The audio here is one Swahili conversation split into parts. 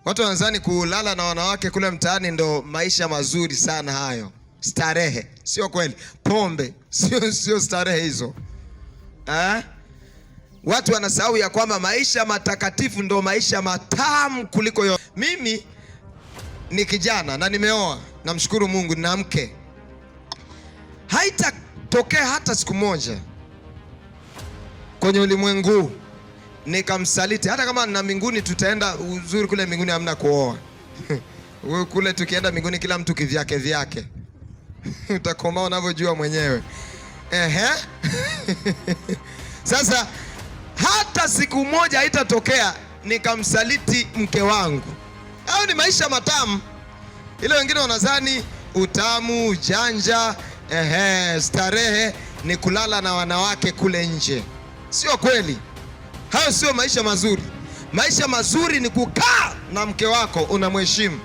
Watu wanadhani kulala na wanawake kule mtaani ndo maisha mazuri sana hayo. Starehe. Sio kweli. Pombe. Sio starehe hizo. Watu wanasahau ya kwamba maisha matakatifu ndo maisha matamu kuliko yote. Mimi ni kijana na nimeoa. Namshukuru Mungu nina mke. Haitatokea hata siku moja kwenye ulimwengu nikamsaliti. Hata kama na mbinguni tutaenda uzuri, kule mbinguni hamna kuoa. Kule tukienda mbinguni kila mtu kivyake vyake. Utakoma unavyojua mwenyewe. Sasa hata siku moja haitatokea nikamsaliti mke wangu. Au ni maisha matamu. Ile wengine wanadhani utamu, ujanja, starehe ni kulala na wanawake kule nje. Sio kweli. Hayo sio maisha mazuri. Maisha mazuri ni kukaa na mke wako unamheshimu.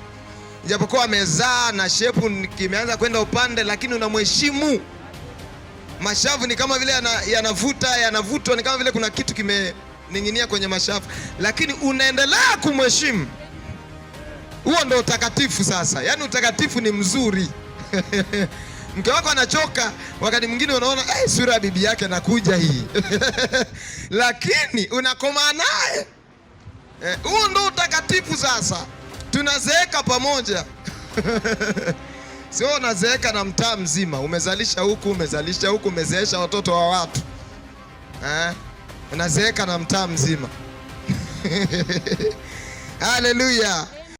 Ijapokuwa amezaa na shepu kimeanza kwenda upande, lakini unamheshimu. Mashavu ni kama vile yanavutwa, ni kama vile kuna kitu kimening'inia kwenye mashavu, lakini unaendelea kumheshimu. Huo ndo utakatifu sasa. Yaani utakatifu ni mzuri. Mke wako anachoka, wakati mwingine unaona sura ya bibi yake nakuja hii. Lakini unakoma naye. Huo ndo utakatifu sasa. Tunazeeka pamoja. Sio unazeeka na mtaa mzima. Umezalisha huku, umezeesha watoto wa watu. Unazeeka na mtaa mzima. Haleluya.